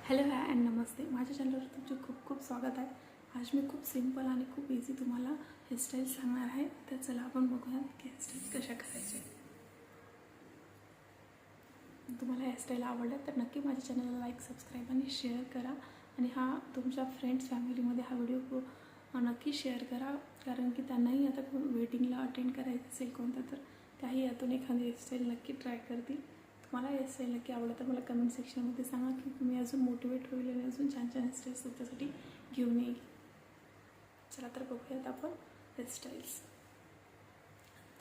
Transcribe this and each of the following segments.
Hello hi and नमस्ते. माझ्या चॅनलवर तुमचे खूप खूप स्वागत आहे. आज मी खूप सिंपल आणि खूप इझी तुम्हाला हेअरस्टाईल सांगणार आहे. तर चला आपण बघूया की हेअरस्टाईल कशा करायचे. तुम्हाला हेअरस्टाईल आवडल्या तर नक्की माझ्या चॅनलला लाईक, सबस्क्राईब आणि शेअर करा. आणि तुमच्या फ्रेंड्स फॅमिलीमध्ये हा व्हिडिओ नक्की शेअर करा, कारण की त्यांनाही आता वेटिंगला अटेंड करायचं असेल कोणतं तर त्याही यातून एखादी हेअरस्टाईल नक्की ट्राय करतील. तुम्हाला हेअरस्टाईल नक्की आवडलं तर मला कमेंट सेक्शनमध्ये सांगा की मी अजून मोटिवेट होईल आणि अजून छान छान हेअरस्टाईल्स तुमच्यासाठी घेऊन येईल. चला तर बघूयात आपण हेअरस्टाईल्स.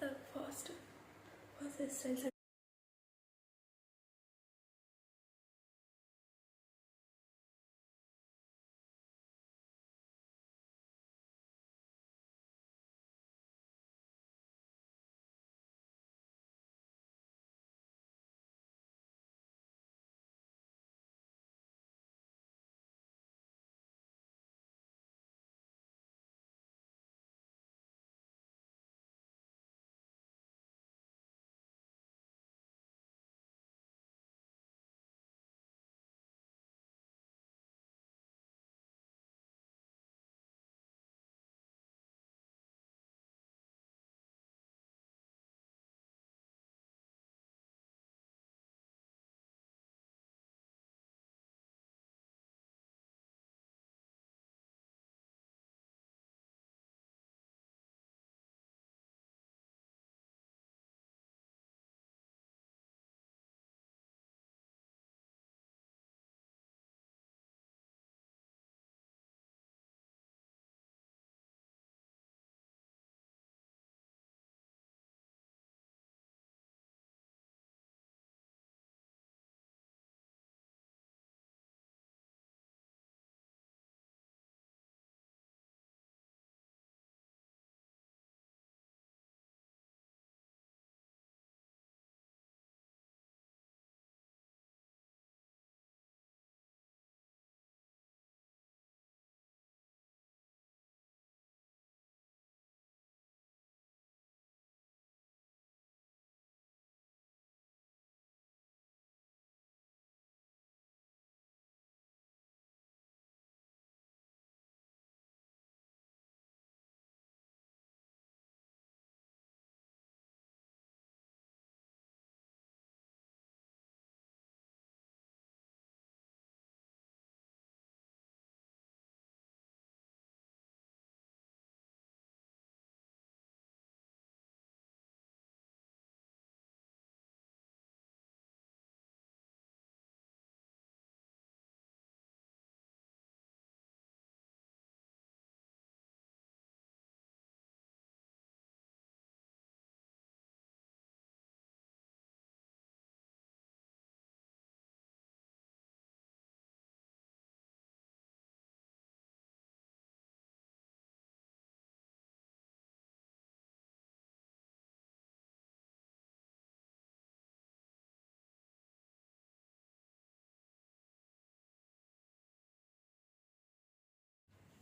तर फर्स्ट हेअरस्टाईलसाठी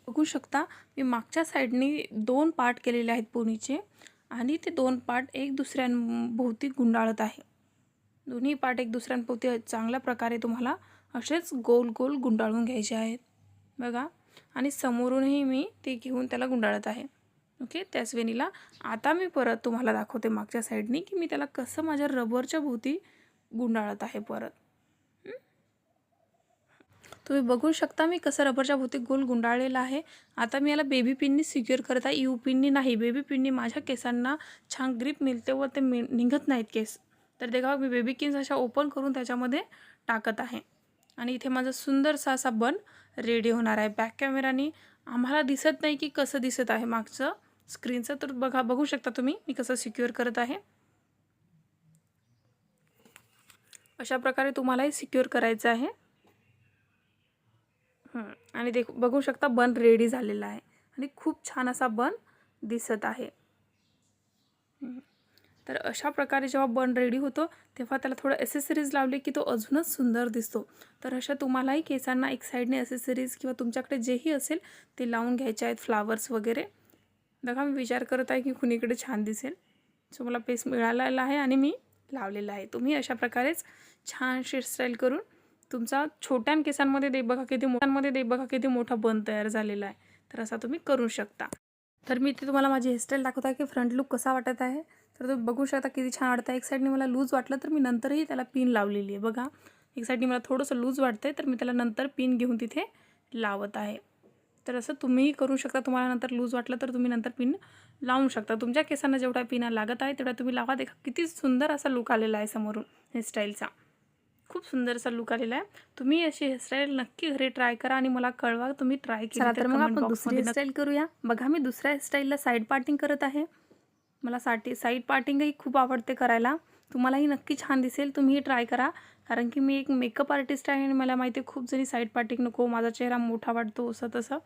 बघू शकता मी मागच्या साईडनी 2 पार्ट केलेले आहेत पोनीचे आणि ते 2 पार्ट एक दुसऱ्यांभोवती गुंडाळत आहे. दोन्ही पार्ट एक दुसऱ्यांभोवती चांगल्या प्रकारे तुम्हाला असेच गोल गोल गुंडाळून घ्यायचे आहेत बघा. आणि समोरूनही मी ते घेऊन त्याला गुंडाळत आहे. ओके, त्याच वेणीला आता मी परत तुम्हाला दाखवते मागच्या साईडनी की मी त्याला कसं माझ्या रबरच्या भोवती गुंडाळत आहे परत. तुम्ही बघू शकता मी कसं रबरच्या भोवती गोल गुंडाळलेला आहे. आता मी याला बेबी पिननी सिक्युअर करत आहे, यू पिननी नाही. बेबी पिननी माझ्या केसांना छान ग्रिप मिळते व ते निघत नाहीत केस. तर ते मी बेबी पिन्स अशा ओपन करून त्याच्यामध्ये टाकत आहे. आणि इथे माझा सुंदरसा असा बन रेडी होणार आहे. बॅक कॅमेराने आम्हाला दिसत नाही की कसं दिसत आहे मागचं स्क्रीनचं, तर बघू शकता तुम्ही मी कसं सिक्युअर करत आहे. अशा प्रकारे तुम्हालाही सिक्युअर करायचं आहे. आणि बघू शकता बन रेडी झालेला आहे आणि खूप छान असा बन दिसत आहे. तर अशा प्रकारे जेव्हा बन रेडी होतो तेव्हा त्याला थोडं ॲसेसरीज लावले की तो अजूनच सुंदर दिसतो. तर अशा तुम्हालाही केसांना एक साईडने ॲसेसरीज किंवा तुमच्याकडे जेही असेल ते लावून घ्यायचे आहेत, फ्लावर्स वगैरे. बघा मी विचार करत आहे की कुणीकडे छान दिसेल. सो मला पीस मिळालेला आहे आणि मी लावलेला आहे. तुम्ही अशा प्रकारेच छान हेअरस्टाईल करून तुमचा छोट्या केसांमध्ये बघा किती मोठा बन तयार झालेला आहे. तर असा तुम्ही करू शकता. तर मी इथे तुम्हाला माझी हेअरस्टाईल दाखवत आहे की फ्रंट लुक कसा वाटत आहे. तर तुम्ही बघू शकता किती छान वाटतं आहे. एक साईडने मला लूज वाटलं तर मी नंतरही त्याला पिन लावलेली आहे. बघा एक साईडने मला थोडंसं लूज वाटतं आहे तर मी त्याला नंतर पिन घेऊन तिथे लावत आहे. तर असं तुम्हीही करू शकता. तुम्हाला नंतर लूज वाटलं तर तुम्ही नंतर पिन लावू शकता. तुमच्या केसांना जेवढा पिन लागत आहे तेवढा तुम्ही लावा. देखा किती सुंदर असा लुक आलेला आहे समोरून हेअरस्टाईलचा. खूप सुंदर असा लुक आलेला आहे. तुम्ही अशी हेअरस्टाईल नक्की घरी ट्राय करा आणि मला कळवा तुम्ही ट्राय केली तर मग आपण दुसरी हेअरस्टाईल करूया. बघा मी दुसऱ्या हेअरस्टाईलला साईड पार्टिंग करत आहे. मला साईड पार्टिंगही खूप आवडते करायला. तुम्हालाही नक्की छान दिसेल. तुम्हीही ट्राय करा. कारण की मी एक मेकअप आर्टिस्ट आहे आणि मला माहिती आहे खूप जणी साईड पार्टिंग नको, माझा चेहरा मोठा वाटतो असं तसं.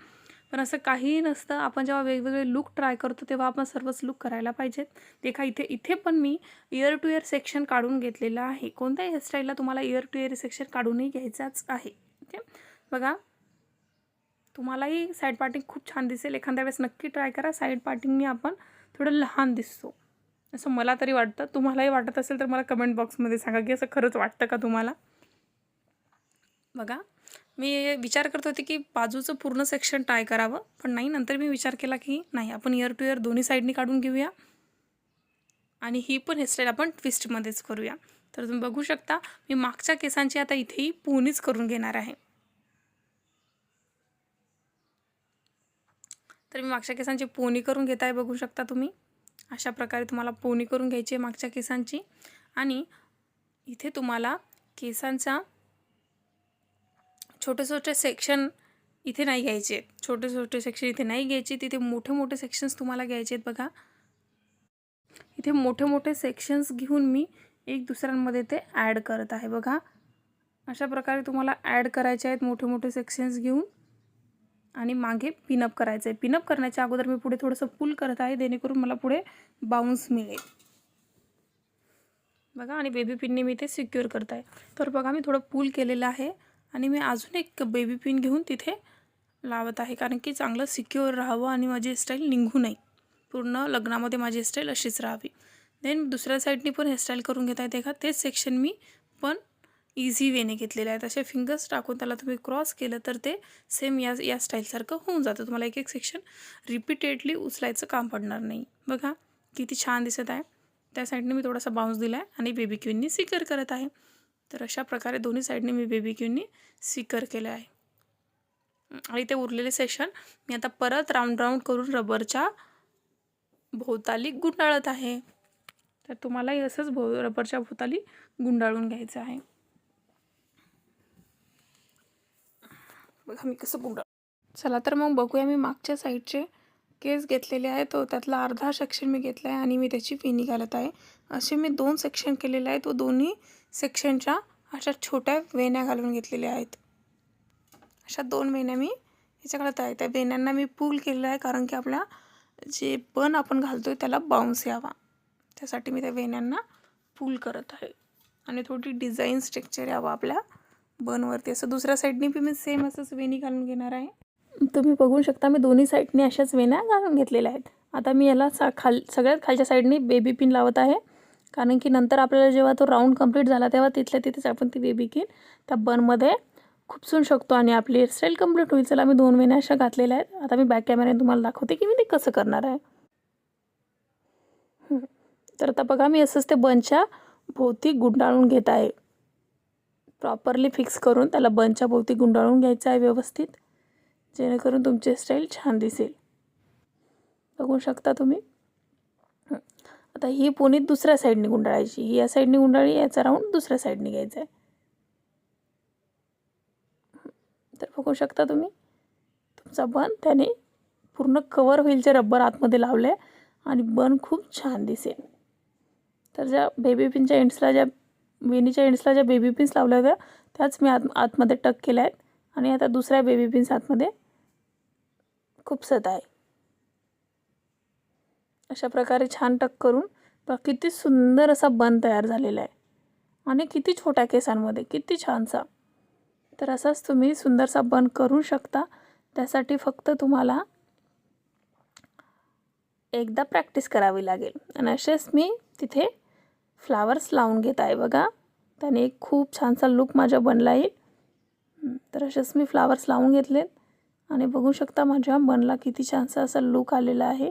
पण असं काहीही नसतं. आपण जेव्हा वेगवेगळे लुक ट्राय करतो तेव्हा आपण सर्वच लुक करायला पाहिजेत. देखा इथे पण मी इयर टू इयर सेक्शन काढून घेतलेलं आहे. कोणत्याही हेअरस्टाईलला तुम्हाला इयर टू इयर सेक्शन काढूनही घ्यायचाच आहे. ओके बघा तुम्हालाही साईड पार्टिंग खूप छान दिसेल. एखाद्या वेळेस नक्की ट्राय करा. साईड पार्टिंगने आपण थोडं लहान दिसतो असं मला तरी वाटतं. तुम्हालाही वाटत असेल तर मला कमेंट बॉक्समध्ये सांगा की असं खरंच वाटतं का तुम्हाला. बघा मी विचार करत होते की बाजूचं पूर्ण सेक्शन ट्राय करावं पण नाही. नंतर मी विचार केला की नाही आपण इयर टू इयर दोन्ही साईडनी काढून घेऊया आणि ही पण हेअरस्टाईल आपण ट्विस्टमध्येच करूया. तर तुम्ही बघू शकता मी मागच्या केसांची आता इथेही पोनीच करून घेणार आहे. तर मी मागच्या केसांची पोनी करून घेत आहे. बघू शकता तुम्ही अशा प्रकारे तुम्हाला पोनी करून घ्यायची आहे मागच्या केसांची. आणि इथे तुम्हाला केसांचा छोटे छोटे सेक्शन इथे नाही घ्यायचे. छोटे छोटे सेक्शन इथे नाही घ्यायचे. तिथे मोठे मोठे सेक्शन्स तुम्हाला घ्यायचे आहेत. बघा इथे मोठे मोठे सेक्शन्स घेऊन मी एक दुसऱ्यांमध्ये ते ॲड करत आहे. बघा अशा प्रकारे तुम्हाला ॲड करायचे आहेत मोठे मोठे सेक्शन्स घेऊन आणि मागे पिनअप करायचं आहे. पिनअप करण्याच्या अगोदर मी पुढे थोडंसं पुल करत आहे जेणेकरून मला पुढे बाउन्स मिळेल. बघा आणि बेबी पिनने मी ते सिक्युअर करत आहे. तर बघा मी थोडं पुल केलेलं आहे आणि मी अजून एक बेबी पिन घेऊन तिथे लावत आहे कारण की चांगलं सिक्युअर राहावं आणि माझी हेअरस्टाईल निघू नये. पूर्ण लग्नामध्ये माझी हेअरस्टाईल अशीच राहावी. देन दुसऱ्या साईडनी पण हेअरस्टाईल करून घेता येते का तेच सेक्शन मी पण इझी वेने घेतलेले आहेत. असे फिंगर्स टाकून त्याला तुम्ही क्रॉस केलं तर ते सेम या स्टाईलसारखं होऊन जातं. तुम्हाला एक एक सेक्शन रिपीटेडली उचलायचं काम पडणार नाही. बघा किती छान दिसत आहे. त्या साईडने मी थोडासा बाउन्स दिला आहे आणि बेबी क्यूननी सिक्युअर करत आहे. तर अशा प्रकारे दोन्ही साईडने मी बेबी क्यूननी सिक्युअर केलं आहे. आणि ते उरलेले सेक्शन मी आता परत राऊंड करून रबरच्या भोवताली गुंडाळत आहे. तर तुम्हालाही असंच रबरच्या भोवताली गुंडाळून घ्यायचं आहे. बघा मी कसं गुंडाळ. चला तर मग बघूया. मी मागच्या साईडचे केस घेतलेले आहे तो त्यातला अर्धा सेक्शन मी घेतला आहे आणि मी त्याची वेणी घालत आहे. असे मी 2 सेक्शन केलेले आहेत व दोन्ही सेक्शनच्या अशा छोट्या वेण्या घालून घेतलेल्या आहेत. अशा 2 वेण्या मी ह्याच्या घालत आहे. त्या वेण्यांना मी पुल केलेलं आहे कारण की आपला जे बन आपण घालतोय त्याला बाउन्स यावा त्यासाठी मी त्या वेण्यांना पुल करत आहे आणि थोडी डिझाईन स्ट्रक्चर यावं आपल्या बनवरती. असं दुसऱ्या साईडनी मी सेम असंच वेणी घालून घेणार आहे. तुम्ही बघू शकता मी दोन्ही साईडनी अशाच वेण्या घालून घेतलेल्या आहेत. आता मी याला सगळ्यात खालच्या साईडनी बेबी पिन लावत आहे कारण की नंतर आपल्याला जेव्हा तो राऊंड कंप्लीट झाला तेव्हा तिथल्या तिथेच आपण ती बेबी पिन त्या बनमध्ये खुपसून शकतो आणि आपली हेअरस्टाईल कंप्लीट होईल. चला मी 2 वेण्या अशा घातलेल्या आहेत. आता मी बॅक कॅमेऱ्याने तुम्हाला दाखवते की मी ते कसं करणार आहे. तर आता बघा मी असंच ते बनच्या भोवती गुंडाळून घेत आहे. प्रॉपरली फिक्स करून त्याला बनच्या भोवती गुंडाळून घ्यायचं आहे व्यवस्थित जेणेकरून तुमची स्टाईल छान दिसेल. बघू शकता तुम्ही. आता ही पोनी दुसऱ्या साईडने गुंडाळायची. ही या साईडने गुंडाळी याचा राऊंड दुसऱ्या साईडने घ्यायचा आहे. तर बघू शकता तुम्ही तुमचा बन त्याने पूर्ण कवर होईल. जे रबर आतमध्ये लावले आणि बन खूप छान दिसेल. तर ज्या बेबी पिनच्या एंड्सला ज्या वेणीच्या एंड्सला ज्या बेबी पिन्स लावल्या होत्या त्याच मी आतमध्ये टक केल्या आहेत आणि आता दुसऱ्या बेबी पिन्स आतमध्ये खुपसत आहे. अशा प्रकारे छान टक करून किती सुंदर असा बन तयार झालेला आहे आणि किती छोट्या केसांमध्ये किती छानसा. तर असाच तुम्ही सुंदरसा बन करू शकता. त्यासाठी फक्त तुम्हाला एकदा प्रॅक्टिस करावी लागेल. आणि असेच मी तिथे फ्लावर्स लावून घेत आहे. बघा त्याने एक खूप छानसा लुक माझा बनला येईल. तर असेच मी फ्लावर्स लावून घेतलेत आणि बघू शकता माझ्या बनला किती छानसा असा लुक आलेला आहे.